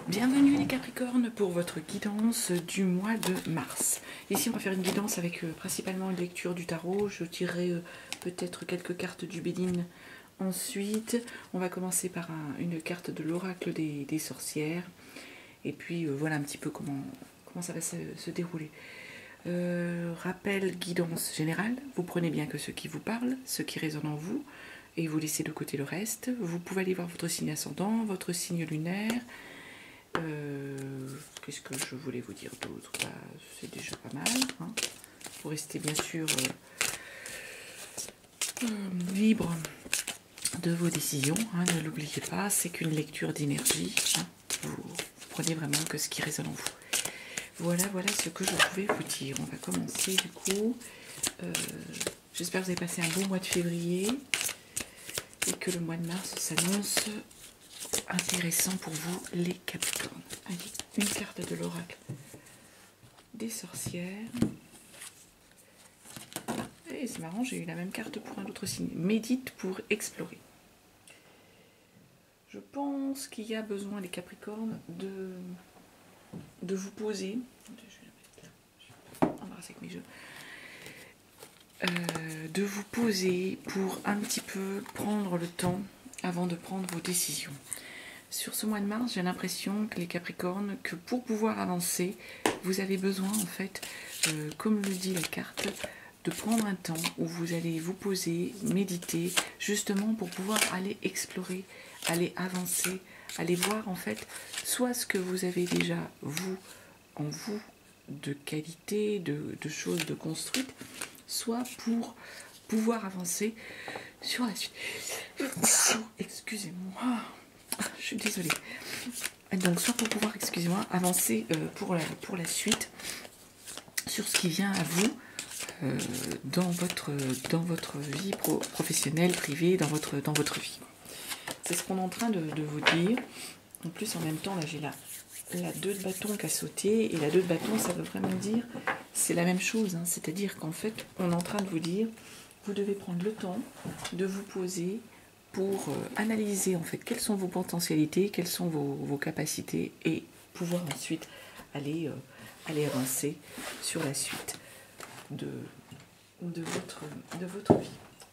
Bienvenue les Capricornes pour votre guidance du mois de mars. Ici on va faire une guidance avec principalement une lecture du tarot. Je tirerai peut-être quelques cartes du Bédine. Ensuite on va commencer par une carte de l'oracle des sorcières. Et puis voilà un petit peu comment ça va se dérouler. Rappel, guidance générale. Vous prenez bien que ce qui vous parle, ce qui résonne en vous. Et vous laissez de côté le reste. Vous pouvez aller voir votre signe ascendant, votre signe lunaire. Qu'est-ce que je voulais vous dire d'autre? C'est déjà pas mal. Hein. Vous restez bien sûr libre de vos décisions. Hein, ne l'oubliez pas, c'est qu'une lecture d'énergie. Hein. Vous prenez vraiment que ce qui résonne en vous. Voilà ce que je pouvais vous dire. On va commencer du coup. J'espère que vous avez passé un bon mois de février et que le mois de mars s'annonce intéressant pour vous les Capricornes. Allez, une carte de l'oracle des sorcières. Et c'est marrant, j'ai eu la même carte pour un autre signe. Médite pour explorer. Je pense qu'il y a besoin, les Capricornes, de vous poser. Je vais la mettre là. Embrasser avec mes jeux. De vous poser pour un petit peu prendre le temps avant de prendre vos décisions. Sur ce mois de mars, j'ai l'impression que les Capricornes, que pour pouvoir avancer, vous avez besoin en fait, comme le dit la carte, de prendre un temps où vous allez vous poser, méditer, justement pour pouvoir aller explorer, aller avancer, aller voir en fait, soit ce que vous avez déjà vous, en vous, de qualité, de choses de construites, soit pour pouvoir avancer sur la suite. Excusez-moi. Je suis désolée. Donc, soit pour pouvoir, excusez-moi, avancer pour la suite sur ce qui vient à vous dans votre vie professionnelle, privée, dans votre vie. C'est ce qu'on est en train de vous dire. En plus, en même temps, là, j'ai la 2 de bâton qui a sauté. Et la 2 de bâton, ça veut vraiment dire, c'est la même chose. Hein, c'est-à-dire qu'en fait, on est en train de vous dire, vous devez prendre le temps de vous poser pour analyser en fait quelles sont vos potentialités, quelles sont vos capacités et pouvoir ensuite aller avancer sur la suite de votre vie.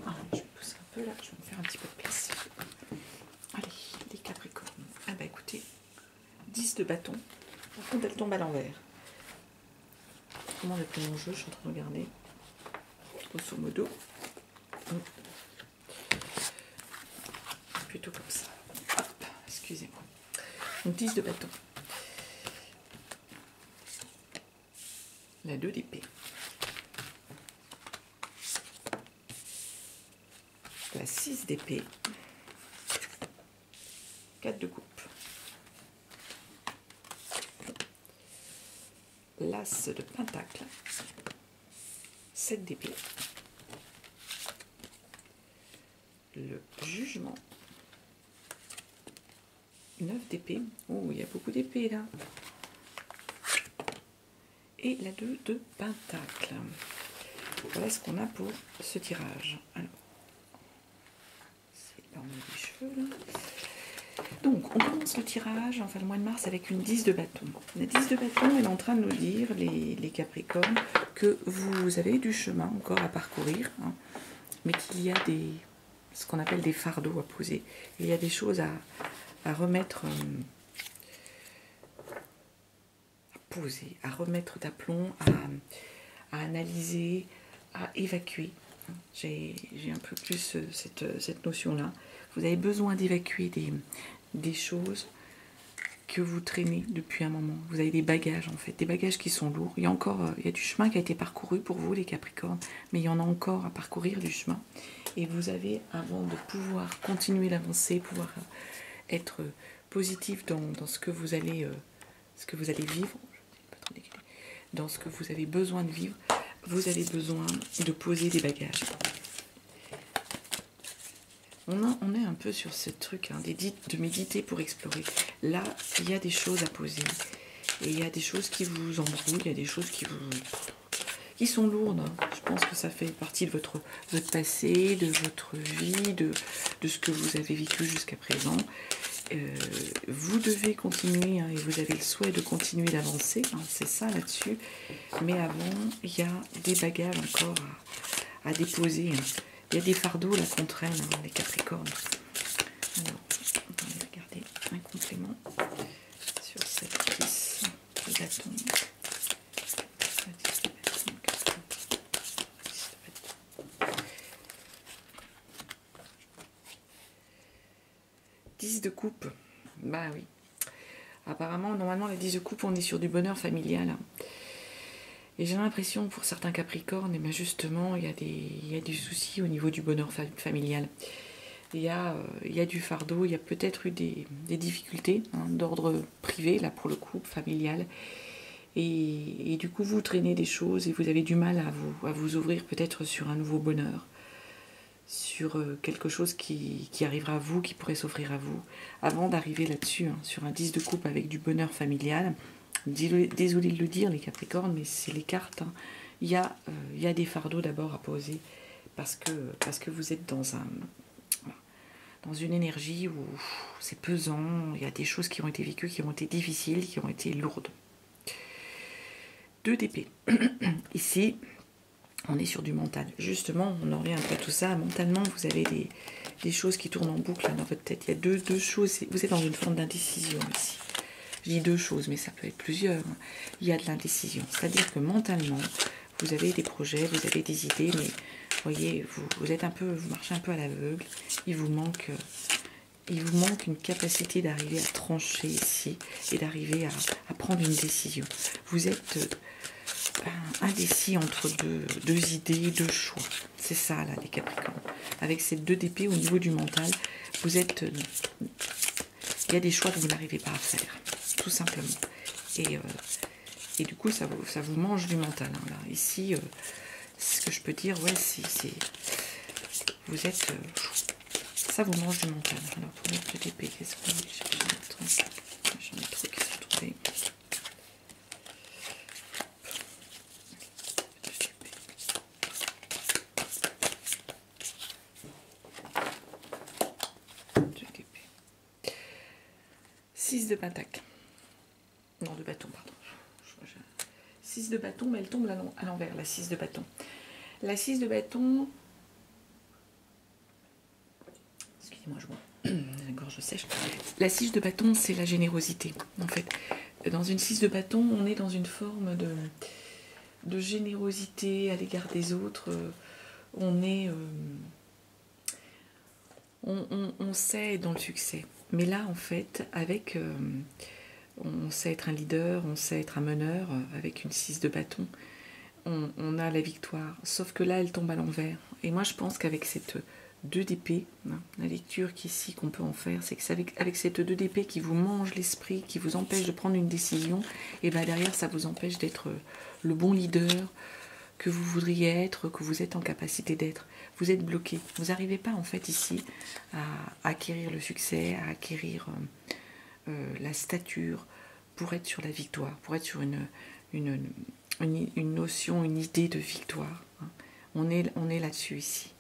Ah, je vais pousser un peu là, je vais me faire un petit peu de place. Allez, les Capricornes. Ah bah écoutez, 10 de bâton. Par contre, elle tombe à l'envers. Comment j'ai pris mon jeu? Je suis en train de regarder. Grosso modo. Plutôt comme ça. Hop, excusez-moi. Donc 10 de bâton. La 2 d'épée. La 6 d'épée. 4 de coupe. L'as de pentacle. 7 d'épée. Le jugement. 9 d'épée. Oh, il y a beaucoup d'épées là. Et la 2 de pentacle. Voilà ce qu'on a pour ce tirage. Alors, c'est là, on met les cheveux là. Donc, on commence le tirage, enfin le mois de mars, avec une 10 de bâton. La 10 de bâton, elle est en train de nous dire, les Capricornes, que vous avez du chemin encore à parcourir, hein, mais qu'il y a ce qu'on appelle des fardeaux à poser. Il y a des choses à remettre, à poser, à remettre d'aplomb, à analyser, à évacuer. J'ai un peu plus cette notion-là. Vous avez besoin d'évacuer des choses que vous traînez depuis un moment. Vous avez des bagages en fait, des bagages qui sont lourds. Il y a du chemin qui a été parcouru pour vous les Capricornes, mais il y en a encore à parcourir du chemin. Et vous avez, avant de pouvoir continuer d'avancer, pouvoir être positif dans ce que vous allez vivre, dans ce que vous avez besoin de vivre, vous avez besoin de poser des bagages. On est un peu sur ce truc, hein, de méditer pour explorer. Là, il y a des choses à poser. Et il y a des choses qui vous embrouillent, il y a des choses qui sont lourdes. Hein. Je pense que ça fait partie de votre passé, de votre vie, de ce que vous avez vécu jusqu'à présent. vous devez continuer, hein, et vous avez le souhait de continuer d'avancer, hein, c'est ça là-dessus. Mais avant, il y a des bagages encore à déposer. Hein. Il y a des fardeaux là qu'on traîne, hein, les Capricornes. Alors, on va regarder un complément sur cette 10 de bâton. 10 de coupe. Bah oui. Apparemment, normalement, la 10 de coupe, on est sur du bonheur familial. Et j'ai l'impression, pour certains Capricornes, et bien justement, il y a du souci au niveau du bonheur familial. Il y a du fardeau, il y a peut-être eu des difficultés, hein, d'ordre privé, là, pour le couple familial. Et du coup, vous traînez des choses et vous avez du mal à vous ouvrir peut-être sur un nouveau bonheur, sur quelque chose qui arrivera à vous, qui pourrait s'offrir à vous, avant d'arriver là-dessus, hein, sur un 10 de coupe avec du bonheur familial. Désolé de le dire, les Capricornes, mais c'est les cartes. Hein. Il y a des fardeaux d'abord à poser, parce que vous êtes dans une énergie où c'est pesant, il y a des choses qui ont été vécues, qui ont été difficiles, qui ont été lourdes. 2 d'épée. Ici, on est sur du mental. Justement, on en revient un peu à tout ça. Mentalement, vous avez des choses qui tournent en boucle là, dans votre tête. Il y a deux choses. Vous êtes dans une forme d'indécision ici. Je dis 2 choses, mais ça peut être plusieurs. Il y a de l'indécision. C'est-à-dire que mentalement, vous avez des projets, vous avez des idées, mais vous voyez, vous marchez un peu à l'aveugle. Il vous manque une capacité d'arriver à trancher ici et d'arriver à prendre une décision. Vous êtes indécis entre deux idées, 2 choix. C'est ça, là, les Capricornes. Avec ces 2 d'épée au niveau du mental, il y a des choix que vous n'arrivez pas à faire, tout simplement. Et du coup, ça vous mange du mental. Hein, là. Ici, ce que je peux dire, ouais, vous êtes... ça vous mange du mental. Alors, pour notre 2 d'épée, qu'est-ce qu'on va chercher? J'en ai trop qui sont trouvés. De pentacle. Non, de bâton, pardon. 6 de bâton, mais elle tombe à l'envers, la 6 de bâton. La 6 de bâton... Excusez-moi, je vois la gorge sèche. La 6 de bâton, c'est la générosité. En fait, dans une 6 de bâton, on est dans une forme de générosité à l'égard des autres. On est... on sait dans le succès. Mais là, en fait, on sait être un leader, on sait être un meneur, avec une 6 de bâton, on a la victoire. Sauf que là, elle tombe à l'envers. Et moi, je pense qu'avec cette 2 d'épée, hein, la lecture qu'ici qu'on peut en faire, c'est que c'est avec cette 2 d'épée qui vous mange l'esprit, qui vous empêche de prendre une décision, et bien derrière, ça vous empêche d'être le bon leader que vous voudriez être, que vous êtes en capacité d'être. Vous êtes bloqué. Vous n'arrivez pas, en fait, ici, à acquérir le succès, à acquérir la stature pour être sur la victoire, pour être sur une notion, une idée de victoire. Hein. On est là-dessus, ici.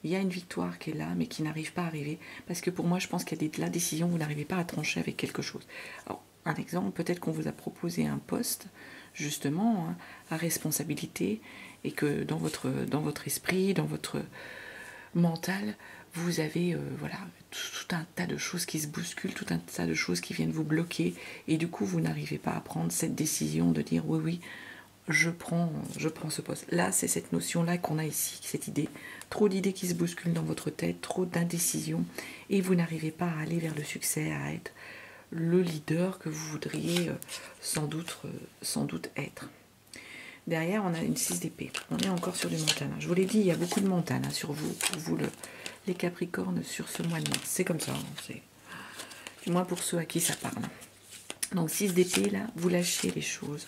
Il y a une victoire qui est là, mais qui n'arrive pas à arriver, parce que pour moi, je pense qu'il y a de l'indécision, vous n'arrivez pas à trancher avec quelque chose. Alors, un exemple, peut-être qu'on vous a proposé un poste, justement, hein, à responsabilité, et que dans votre esprit, dans votre mental, vous avez voilà, tout un tas de choses qui se bousculent, tout un tas de choses qui viennent vous bloquer, et du coup, vous n'arrivez pas à prendre cette décision de dire oui, oui, je prends ce poste. Là, c'est cette notion-là qu'on a ici, cette idée. Trop d'idées qui se bousculent dans votre tête, trop d'indécision, et vous n'arrivez pas à aller vers le succès, à être le leader que vous voudriez sans doute être. Derrière, on a une 6 d'épée. On est encore sur du mental. Je vous l'ai dit, il y a beaucoup de mental sur vous, pour vous les Capricornes, sur ce mois de mars. C'est comme ça, c'est du moins pour ceux à qui ça parle. Donc 6 d'épée, là, vous lâchez les choses.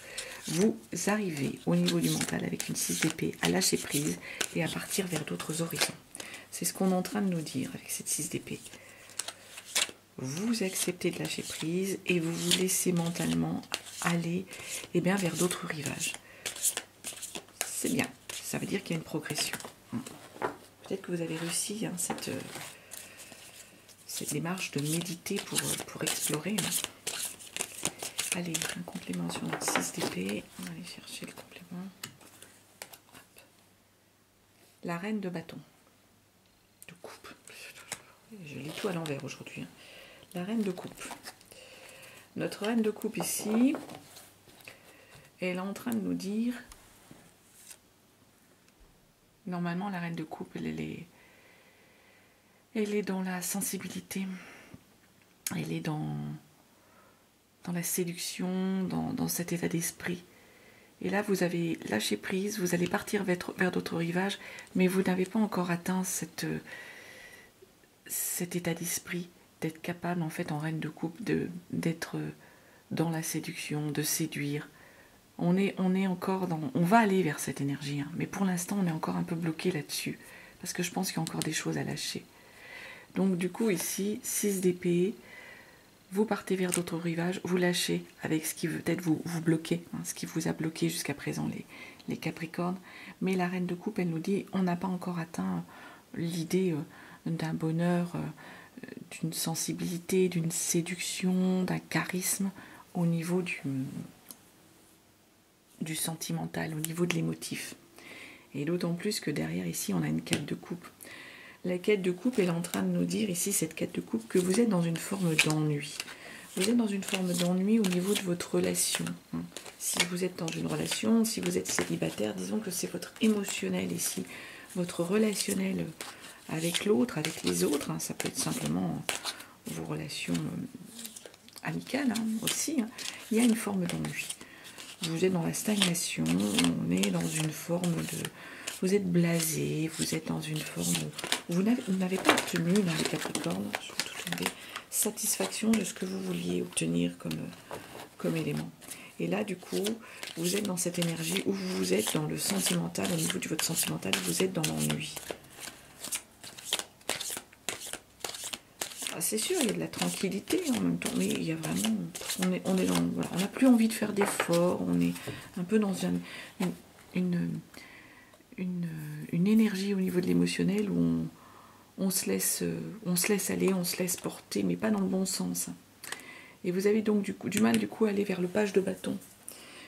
Vous arrivez au niveau du mental avec une 6 d'épée à lâcher prise et à partir vers d'autres horizons. C'est ce qu'on est en train de nous dire avec cette 6 d'épée. Vous acceptez de lâcher prise et vous vous laissez mentalement aller vers d'autres rivages. C'est bien, ça veut dire qu'il y a une progression. Peut-être que vous avez réussi cette démarche de méditer pour explorer. Allez, un complément sur notre 6 d'épée. On va aller chercher le complément. Hop. La reine de bâton. De coupe. Je lis tout à l'envers aujourd'hui. Hein. La reine de coupe. Notre reine de coupe ici, elle est en train de nous dire... Normalement, la reine de coupe, elle est dans la sensibilité. Elle est dans la séduction, dans cet état d'esprit. Et là, vous avez lâché prise, vous allez partir vers d'autres rivages, mais vous n'avez pas encore atteint cet état d'esprit, d'être capable, en fait, en reine de coupe, d'être dans la séduction, de séduire. On est encore dans... On va aller vers cette énergie, hein, mais pour l'instant, on est encore un peu bloqué là-dessus, parce que je pense qu'il y a encore des choses à lâcher. Donc, du coup, ici, 6 d'épée, vous partez vers d'autres rivages, vous lâchez avec ce qui peut-être vous bloquer, hein, ce qui vous a bloqué jusqu'à présent, les Capricornes. Mais la reine de coupe, elle nous dit, on n'a pas encore atteint l'idée d'un bonheur, d'une sensibilité, d'une séduction, d'un charisme au niveau du sentimental, au niveau de l'émotif. Et d'autant plus que derrière, ici, on a une quête de coupe. La quête de coupe, elle est en train de nous dire ici, cette quête de coupe, que vous êtes dans une forme d'ennui. Vous êtes dans une forme d'ennui au niveau de votre relation. Si vous êtes dans une relation, si vous êtes célibataire, disons que c'est votre émotionnel ici, votre relationnel avec l'autre, avec les autres. Ça peut être simplement vos relations amicales aussi. Il y a une forme d'ennui. Vous êtes dans la stagnation, on est dans une forme de... Vous êtes blasé, vous êtes dans une forme... Vous n'avez pas obtenu, dans les Capricornes, je vais tout tomber, satisfaction de ce que vous vouliez obtenir comme élément. Et là, du coup, vous êtes dans cette énergie où vous êtes dans le sentimental, au niveau de votre sentimental, vous êtes dans l'ennui. Ah, c'est sûr, il y a de la tranquillité en même temps, mais il y a vraiment... On est dans... Voilà, on n'a plus envie de faire d'efforts, on est un peu dans une énergie au niveau de l'émotionnel où on se laisse aller, on se laisse porter, mais pas dans le bon sens. Et vous avez donc du mal à aller vers le page de bâton.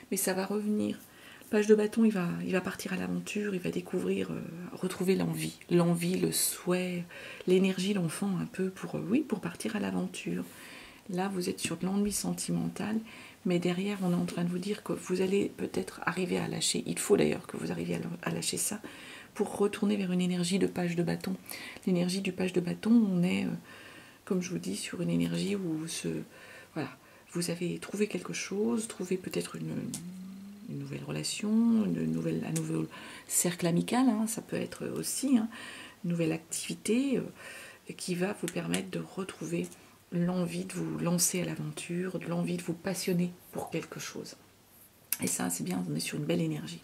Mais ça va revenir. Le page de bâton, il va partir à l'aventure, il va découvrir, retrouver l'envie, le souhait, l'énergie, l'enfant un peu pour partir à l'aventure. Là, vous êtes sur de l'ennui sentimental, mais derrière, on est en train de vous dire que vous allez peut-être arriver à lâcher. Il faut d'ailleurs que vous arriviez à lâcher ça pour retourner vers une énergie de page de bâton. L'énergie du page de bâton, on est, comme je vous dis, sur une énergie où voilà, vous avez trouvé quelque chose, trouvé peut-être une nouvelle relation, un nouveau cercle amical, ça peut être aussi une nouvelle activité qui va vous permettre de retrouver l'envie de vous lancer à l'aventure, de l'envie de vous passionner pour quelque chose. Et ça, c'est bien, on est sur une belle énergie.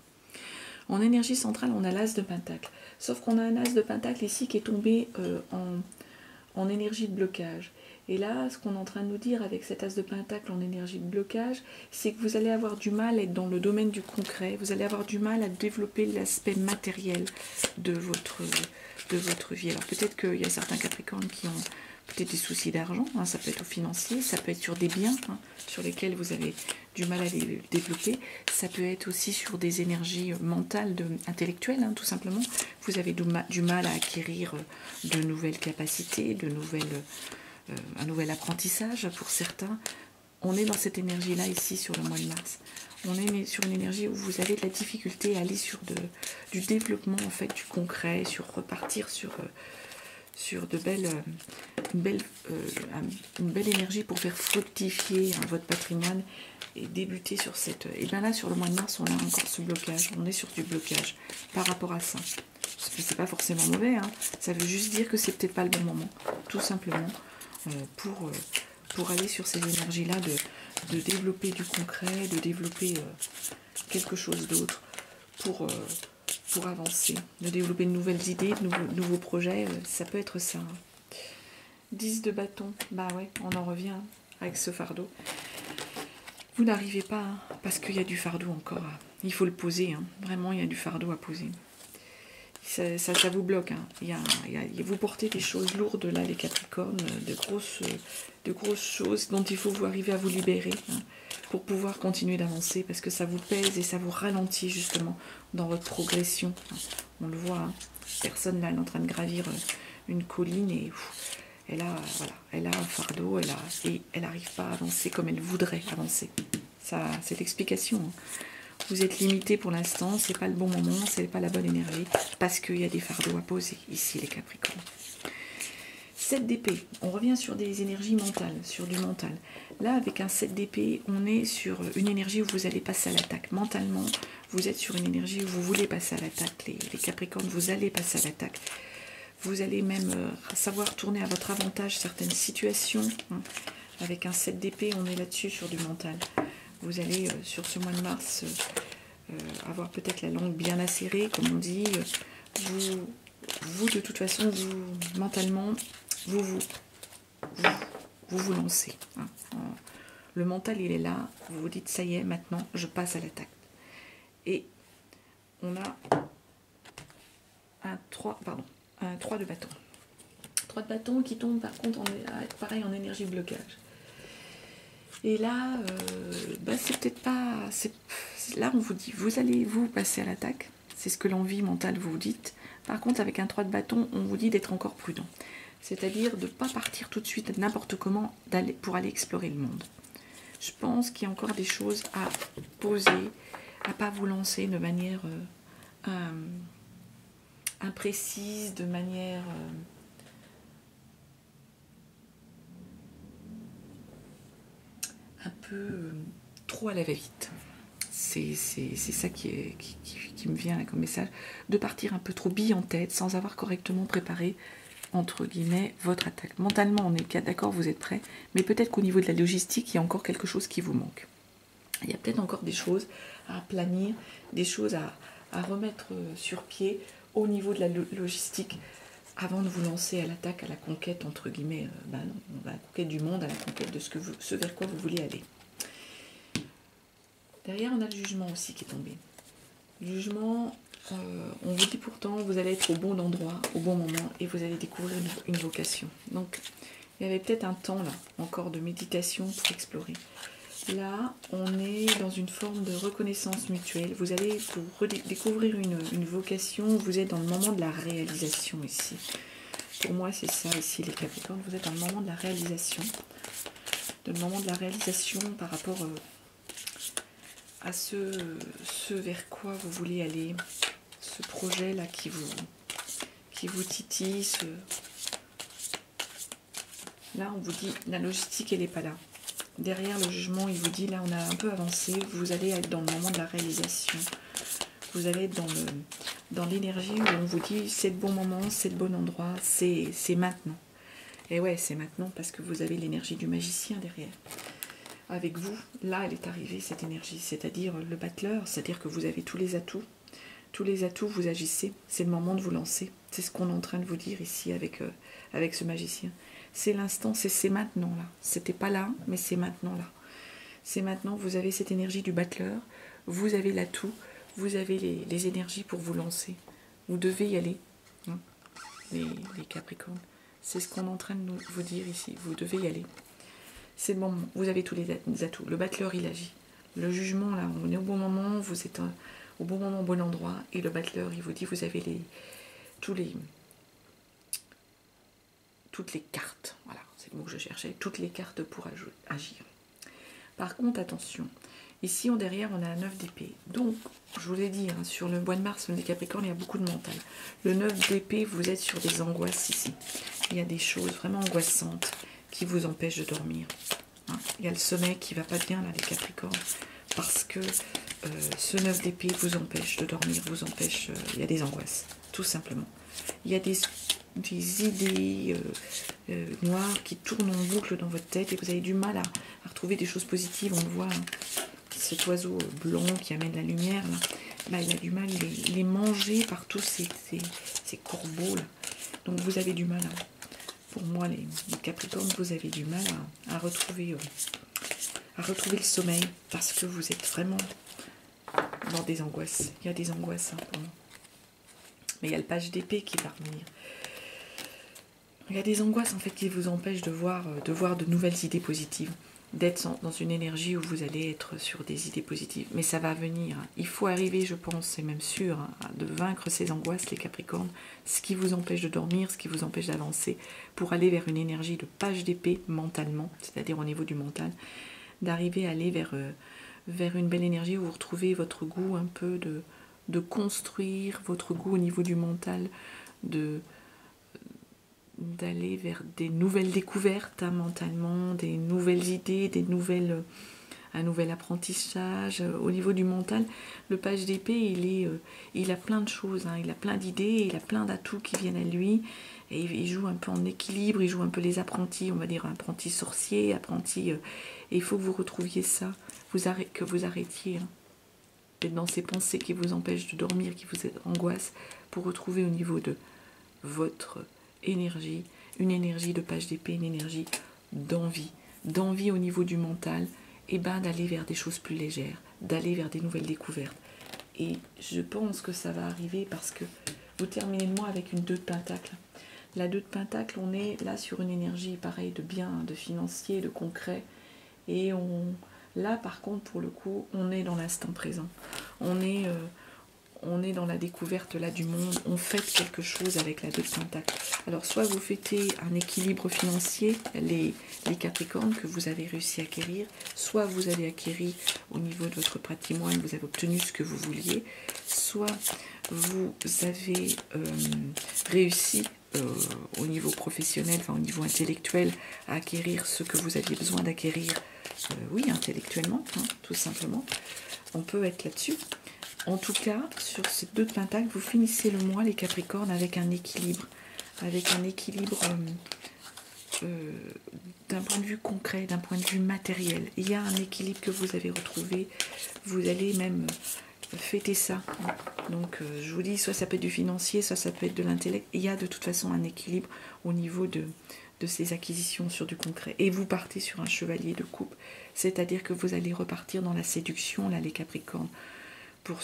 En énergie centrale, on a l'as de pentacle. Sauf qu'on a un as de pentacle ici qui est tombé en énergie de blocage. Et là, ce qu'on est en train de nous dire avec cet as de pentacle en énergie de blocage, c'est que vous allez avoir du mal à être dans le domaine du concret, vous allez avoir du mal à développer l'aspect matériel de votre vie. Alors peut-être qu'il y a certains Capricornes qui ont peut-être des soucis d'argent, ça peut être au financier, ça peut être sur des biens sur lesquels vous avez du mal à les développer, ça peut être aussi sur des énergies mentales, intellectuelles, tout simplement. Vous avez du mal à acquérir de nouvelles capacités, un nouvel apprentissage pour certains. On est dans cette énergie-là ici sur le mois de mars. On est sur une énergie où vous avez de la difficulté à aller sur du développement en fait, du concret, repartir sur une belle énergie pour faire fructifier votre patrimoine et débuter sur cette... Et bien là, sur le mois de mars, on a encore ce blocage. On est sur du blocage par rapport à ça. C'est pas forcément mauvais, ça veut juste dire que c'est peut-être pas le bon moment, tout simplement, pour aller sur ces énergies-là de développer du concret, de développer quelque chose d'autre pour avancer, de développer de nouvelles idées, de nouveaux projets, ça peut être ça. 10 de bâton, bah ouais, on en revient avec ce fardeau. Vous n'arrivez pas, parce qu'il y a du fardeau encore, il faut le poser, vraiment il y a du fardeau à poser. Ça vous bloque. Hein. Vous portez des choses lourdes là, les Capricornes, de grosses choses dont il faut vous arriver à vous libérer hein, pour pouvoir continuer d'avancer parce que ça vous pèse et ça vous ralentit justement dans votre progression. Hein. On le voit, hein. Personne là, elle est en train de gravir une colline et elle a un fardeau et elle n'arrive pas à avancer comme elle voudrait avancer. Ça, cette explication. Hein. Vous êtes limité pour l'instant, c'est pas le bon moment, c'est pas la bonne énergie, parce qu'il y a des fardeaux à poser ici, les Capricornes. 7 d'épée, on revient sur des énergies mentales, sur du mental. Là, avec un 7 d'épée, on est sur une énergie où vous allez passer à l'attaque. Mentalement, vous êtes sur une énergie où vous voulez passer à l'attaque. Les Capricornes, vous allez passer à l'attaque. Vous allez même savoir tourner à votre avantage certaines situations. Hein. Avec un 7 d'épée, on est là-dessus sur du mental. Vous allez, sur ce mois de mars, avoir peut-être la langue bien acérée, comme on dit. Vous de toute façon, mentalement, vous lancez. Hein. Le mental, il est là. Vous vous dites, ça y est, maintenant, je passe à l'attaque. Et on a un 3 de bâton. 3 de bâton qui tombe, par contre, pareil, en énergie blocage. Et là, c'est peut-être pas... Là, on vous dit, vous allez vous passer à l'attaque. C'est ce que l'envie mentale vous dites. Par contre, avec un 3 de bâton, on vous dit d'être encore prudent. C'est-à-dire de ne pas partir tout de suite n'importe comment pour aller explorer le monde. Je pense qu'il y a encore des choses à poser, à ne pas vous lancer de manière imprécise, de manière... un peu trop à la va-vite. C'est ça qui me vient là comme message, de partir un peu trop bille en tête, sans avoir correctement préparé, entre guillemets, votre attaque. Mentalement, on est d'accord, vous êtes prêts, mais peut-être qu'au niveau de la logistique, il y a encore quelque chose qui vous manque. Il y a peut-être encore des choses à planir, des choses à remettre sur pied au niveau de la logistique, avant de vous lancer à l'attaque, à la conquête, entre guillemets, à la conquête du monde, à la conquête de ce vers quoi vous voulez aller. Derrière, on a le jugement aussi qui est tombé. Le jugement, on vous dit pourtant, vous allez être au bon endroit, au bon moment, et vous allez découvrir une vocation. Donc, il y avait peut-être un temps, là, encore de méditation pour explorer. Là, on est dans une forme de reconnaissance mutuelle. Vous allez découvrir une vocation. Vous êtes dans le moment de la réalisation ici. Pour moi, c'est ça ici, les Capricornes. Vous êtes dans le moment de la réalisation. Dans le moment de la réalisation par rapport à ce vers quoi vous voulez aller. Ce projet-là qui vous titille. Là, on vous dit, la logistique, elle n'est pas là. Derrière le jugement, il vous dit, là on a un peu avancé, vous allez être dans le moment de la réalisation. Vous allez être dans l'énergie où on vous dit, c'est le bon moment, c'est le bon endroit, c'est maintenant. Et ouais, c'est maintenant parce que vous avez l'énergie du magicien derrière. Avec vous, là elle est arrivée cette énergie, c'est-à-dire le battleur, c'est-à-dire que vous avez tous les atouts. Tous les atouts, vous agissez, c'est le moment de vous lancer. C'est ce qu'on est en train de vous dire ici avec ce magicien. C'est l'instant, c'est maintenant là. C'était pas là, mais c'est maintenant là. C'est maintenant, vous avez cette énergie du battleur, vous avez l'atout, vous avez les énergies pour vous lancer. Vous devez y aller, hein, les Capricornes. C'est ce qu'on est en train de vous dire ici, vous devez y aller. C'est le moment, vous avez tous les atouts. Le battleur, il agit. Le jugement, là, on est au bon moment, vous êtes au bon moment, au bon endroit. Et le battleur, il vous dit, vous avez toutes les cartes. Voilà, c'est le mot que je cherchais. Toutes les cartes pour agir. Par contre, attention. Ici, derrière, on a un 9 d'épée. Donc, je vous l'ai dit, hein, sur le mois de mars, les Capricornes, il y a beaucoup de mental. Le 9 d'épée, vous êtes sur des angoisses ici. Il y a des choses vraiment angoissantes qui vous empêchent de dormir. Hein. Il y a le sommeil qui ne va pas bien, là, les Capricornes. Parce que ce 9 d'épée vous empêche de dormir, vous empêche... il y a des angoisses, tout simplement. Il y a des idées noires qui tournent en boucle dans votre tête et vous avez du mal à retrouver des choses positives. On le voit, hein, cet oiseau blanc qui amène la lumière, là il a du mal, il est mangé par tous ces corbeaux. Là. Donc vous avez du mal, hein. Pour moi, les Capricornes, vous avez du mal à retrouver le sommeil parce que vous êtes vraiment dans des angoisses. Il y a des angoisses, hein, pour moi. Mais il y a le page d'épée qui va revenir. Il y a des angoisses en fait qui vous empêchent de voir de nouvelles idées positives, d'être dans une énergie où vous allez être sur des idées positives. Mais ça va venir. Il faut arriver, je pense, c'est même sûr, de vaincre ces angoisses, les Capricornes, ce qui vous empêche de dormir, ce qui vous empêche d'avancer, pour aller vers une énergie de page d'épée mentalement, c'est-à-dire au niveau du mental, d'arriver à aller vers une belle énergie où vous retrouvez votre goût un peu de construire, votre goût au niveau du mental, d'aller vers des nouvelles découvertes mentalement, des nouvelles idées, un nouvel apprentissage. Au niveau du mental, le page d'épée, il a plein de choses, il a plein d'idées, il a plein d'atouts qui viennent à lui, et il joue un peu en équilibre, il joue un peu les apprentis, on va dire apprentis sorciers, apprentis... et il faut que vous retrouviez ça, que vous arrêtiez d'être dans ces pensées qui vous empêchent de dormir, qui vous angoissent, pour retrouver au niveau de votre énergie, une énergie de page d'épée, une énergie d'envie au niveau du mental, et d'aller vers des choses plus légères, d'aller vers des nouvelles découvertes. Et je pense que ça va arriver parce que vous terminez le mois avec une 2 de Pentacle. La 2 de Pentacle, on est là sur une énergie pareille de bien, de financier, de concret. Et là, par contre, pour le coup, on est dans l'instant présent. On est dans la découverte là du monde, on fête quelque chose avec la 2 de Pentacle. Alors soit vous fêtez un équilibre financier, les Capricornes, que vous avez réussi à acquérir, soit vous avez acquéri au niveau de votre patrimoine, vous avez obtenu ce que vous vouliez, soit vous avez réussi au niveau professionnel, enfin au niveau intellectuel, à acquérir ce que vous aviez besoin d'acquérir, oui, intellectuellement, tout simplement. On peut être là-dessus. En tout cas, sur ces 2 de Pentacle, vous finissez le mois, les Capricornes, avec un équilibre d'un point de vue concret, d'un point de vue matériel. Il y a un équilibre que vous avez retrouvé, vous allez même fêter ça. Donc, je vous dis, soit ça peut être du financier, soit ça peut être de l'intellect. Il y a de toute façon un équilibre au niveau de ces acquisitions sur du concret. Et vous partez sur un chevalier de coupe, c'est-à-dire que vous allez repartir dans la séduction, là, les Capricornes. Pour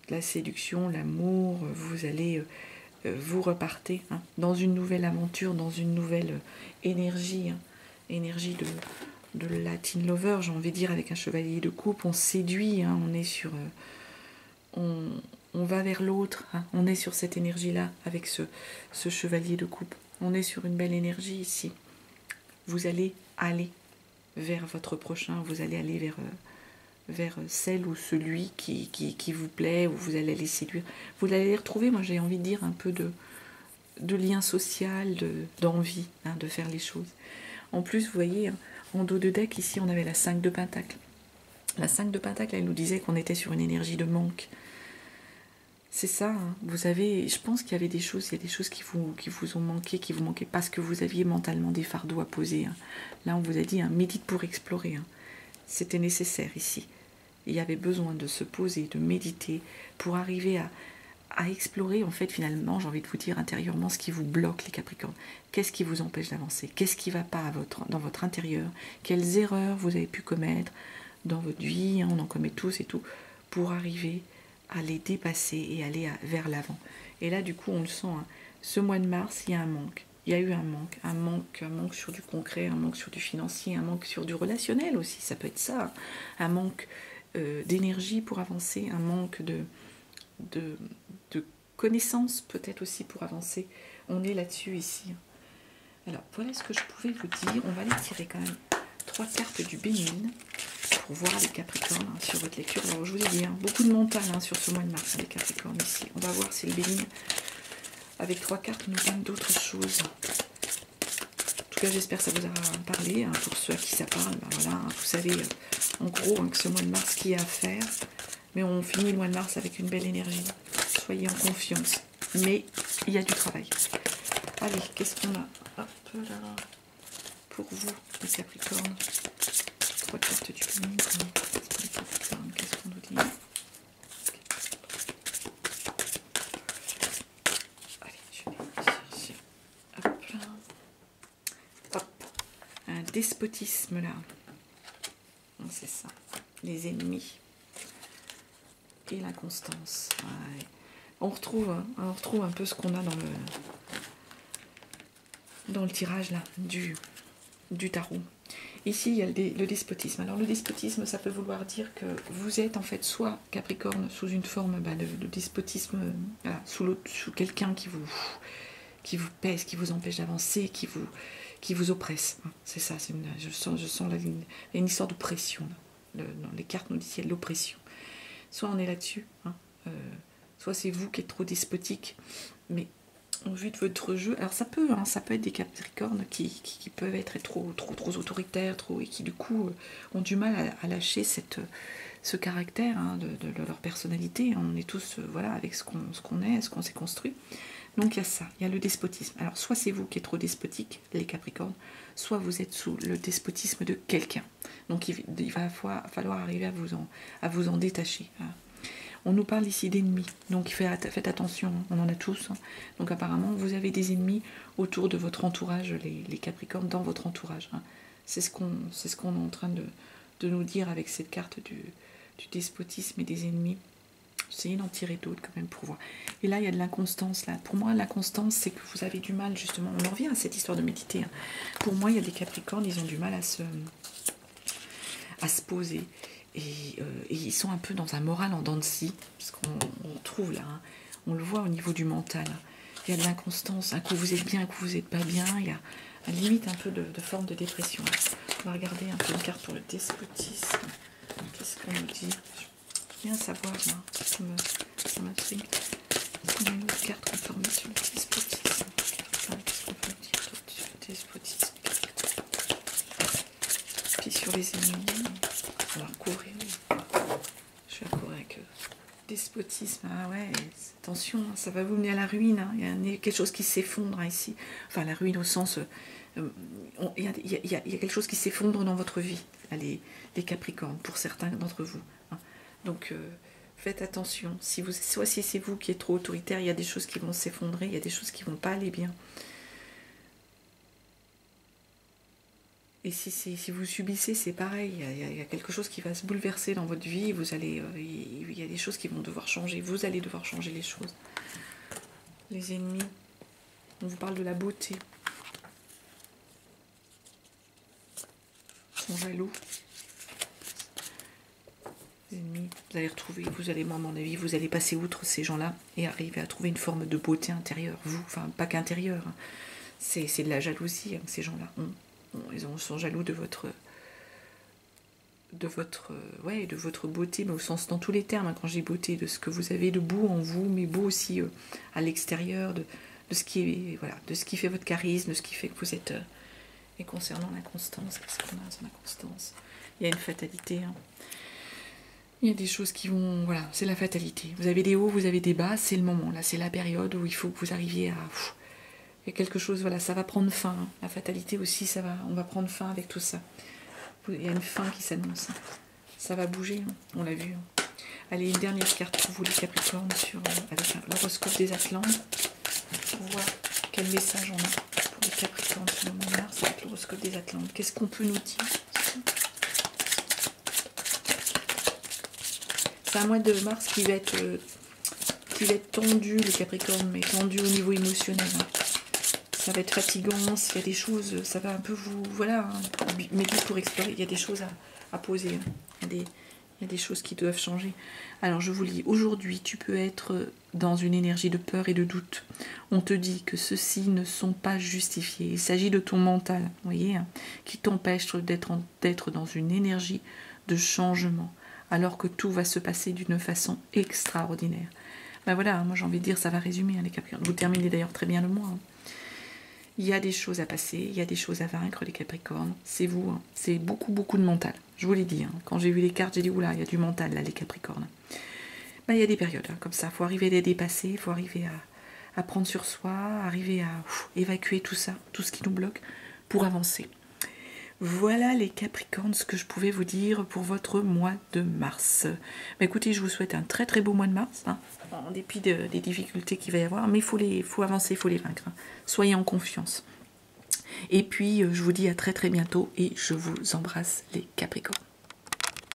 la séduction, l'amour, vous allez, vous repartez dans une nouvelle aventure, dans une nouvelle énergie, énergie de Latin lover, j'ai envie de dire, avec un chevalier de coupe, on séduit, on est sur... on va vers l'autre, on est sur cette énergie-là, avec ce chevalier de coupe. On est sur une belle énergie ici. Vous allez aller vers votre prochain, vous allez aller vers celle ou celui qui vous plaît, où vous allez les séduire. Vous allez les retrouver, moi j'ai envie de dire, un peu de lien social, d'envie de faire les choses. En plus, vous voyez, en dos de deck, ici, on avait la 5 de Pentacle. La 5 de Pentacle, elle nous disait qu'on était sur une énergie de manque. C'est ça, vous avez, je pense qu'il y avait des choses, il y a des choses qui vous ont manqué, qui vous manquaient parce que vous aviez mentalement des fardeaux à poser. Là, on vous a dit, médite pour explorer. C'était nécessaire ici. Il y avait besoin de se poser, de méditer pour arriver à explorer, en fait, finalement, j'ai envie de vous dire intérieurement, ce qui vous bloque, les Capricornes. Qu'est-ce qui vous empêche d'avancer? Qu'est-ce qui ne va pas dans votre intérieur? Quelles erreurs vous avez pu commettre dans votre vie? On en commet tous et tout, pour arriver à les dépasser et aller vers l'avant. Et là, du coup, on le sent, ce mois de mars, il y a un manque. Il y a eu un manque sur du concret, un manque sur du financier, un manque sur du relationnel aussi, ça peut être ça, un manque d'énergie pour avancer, un manque de connaissances peut-être aussi pour avancer. On est là-dessus ici. Alors, voilà ce que je pouvais vous dire. On va aller tirer quand même 3 cartes du Bénin pour voir les Capricornes sur votre lecture. Alors, je vous ai dit, beaucoup de mental sur ce mois de mars, les Capricornes ici. On va voir si le Bénin, avec 3 cartes, nous donne d'autres choses. En tout cas, j'espère que ça vous a parlé. Pour ceux à qui ça parle, voilà, vous savez, en gros, que ce mois de mars, qu'il y a à faire. Mais on finit le mois de mars avec une belle énergie. Soyez en confiance. Mais il y a du travail. Allez, qu'est-ce qu'on a? Hop là. Pour vous, les Capricornes. 3 cartes du Bénin. Qu'est-ce qu'on nous dit? Allez, je vais chercher. Hop là. Hop. Un despotisme là. C'est ça. Les ennemis. Et l'inconstance. Ouais. on retrouve un peu ce qu'on a dans le tirage là, du tarot. Ici, il y a le despotisme. Alors, le despotisme, ça peut vouloir dire que vous êtes en fait soit Capricorne sous une forme de despotisme, voilà, sous quelqu'un qui vous pèse, qui vous empêche d'avancer, qui vous oppresse. C'est ça, je sens là, une histoire d'oppression. Dans les cartes nous disent qu'il y a de l'oppression. Soit on est là-dessus, soit c'est vous qui êtes trop despotique, mais en vue de votre jeu, alors ça peut être des Capricornes qui peuvent être trop autoritaires, et qui du coup ont du mal à lâcher ce caractère de leur personnalité. On est tous voilà, avec ce qu'on est, ce qu'on s'est construit. Donc il y a ça, il y a le despotisme. Alors soit c'est vous qui êtes trop despotique, les Capricornes, soit vous êtes sous le despotisme de quelqu'un. Donc il va falloir arriver à vous en détacher. On nous parle ici d'ennemis, donc faites attention, on en a tous. Donc apparemment, vous avez des ennemis autour de votre entourage, les Capricornes, dans votre entourage. C'est ce qu'on est en train de nous dire avec cette carte du despotisme et des ennemis. Essayez d'en tirer d'autres quand même pour voir. Et là, il y a de l'inconstance. Pour moi, l'inconstance, c'est que vous avez du mal, justement. On en revient à cette histoire de méditer. Pour moi, il y a des Capricornes, ils ont du mal à se poser. Et ils sont un peu dans un moral en dents de scie, parce qu'on trouve là, on le voit au niveau du mental. Il y a de l'inconstance, un coup vous êtes bien, un coup vous n'êtes pas bien, il y a à la limite un peu de forme de dépression. On va regarder un peu une carte pour le despotisme. Qu'est-ce qu'on nous dit? Je veux bien savoir, là, ça m'intrigue. On a une autre carte qu'on peut remettre sur le despotisme. Qu'est-ce qu'on peut dire sur le despotisme? Puis sur les ennemis. On va courir. Je vais courir avec despotisme. Ah ouais, attention, ça va vous mener à la ruine. Il y a quelque chose qui s'effondre ici. Enfin, la ruine au sens... il y a quelque chose qui s'effondre dans votre vie, là, les Capricornes, pour certains d'entre vous. Donc, faites attention. Soit si c'est vous qui êtes trop autoritaire, il y a des choses qui vont s'effondrer, il y a des choses qui ne vont pas aller bien. Et si vous subissez, c'est pareil. Il y a quelque chose qui va se bouleverser dans votre vie. Il y a des choses qui vont devoir changer. Vous allez devoir changer les choses. Les ennemis, on vous parle de la beauté. Ils sont jaloux. Les ennemis, vous allez retrouver, moi à mon avis, vous allez passer outre ces gens-là et arriver à trouver une forme de beauté intérieure. Vous, enfin pas qu'intérieure. C'est de la jalousie, ces gens-là. Ils sont jaloux de votre beauté, mais au sens dans tous les termes, quand je dis beauté, de ce que vous avez de beau en vous, mais beau aussi à l'extérieur, de ce qui fait votre charisme, de ce qui fait que vous êtes. Et concernant l'inconstance, qu'est-ce qu'on a sur l'inconstance? Il y a une fatalité. Il y a des choses qui vont. Voilà, c'est la fatalité. Vous avez des hauts, vous avez des bas, c'est le moment, là, c'est la période où il faut que vous arriviez à. Il y a quelque chose, voilà, ça va prendre fin. La fatalité aussi, on va prendre fin avec tout ça. Il y a une fin qui s'annonce. Ça va bouger, on l'a vu. Allez, une dernière carte pour vous, les Capricornes, avec l'horoscope des Atlantes. Pour voir quel message on a pour les Capricornes sur le mois de mars avec l'horoscope des Atlantes. Qu'est-ce qu'on peut nous dire? C'est un mois de mars qui va être tendu, les Capricornes, mais tendu au niveau émotionnel. Ça va être fatigant, s'il y a des choses, ça va un peu vous... Voilà, mais pour explorer, il y a des choses à poser. Il y a des choses qui doivent changer. Alors, je vous lis. Aujourd'hui, tu peux être dans une énergie de peur et de doute. On te dit que ceux-ci ne sont pas justifiés. Il s'agit de ton mental, vous voyez, qui t'empêche d'être dans une énergie de changement, alors que tout va se passer d'une façon extraordinaire. Ben voilà, moi j'ai envie de dire, ça va résumer, les Capricornes. Vous terminez d'ailleurs très bien le mois. Il y a des choses à passer, il y a des choses à vaincre, les Capricornes. C'est vous, c'est beaucoup de mental. Je vous l'ai dit, quand j'ai vu les cartes, j'ai dit, oula, il y a du mental là, les Capricornes. Ben, il y a des périodes comme ça, il faut arriver à les dépasser, il faut arriver à prendre sur soi, arriver à évacuer tout ça, tout ce qui nous bloque, pour avancer. Voilà les Capricornes, ce que je pouvais vous dire pour votre mois de mars. Ben, écoutez, je vous souhaite un très beau mois de mars, en dépit des difficultés qu'il va y avoir, mais il faut avancer, il faut les vaincre. Soyez en confiance. Et puis, je vous dis à très bientôt et je vous embrasse les Capricornes.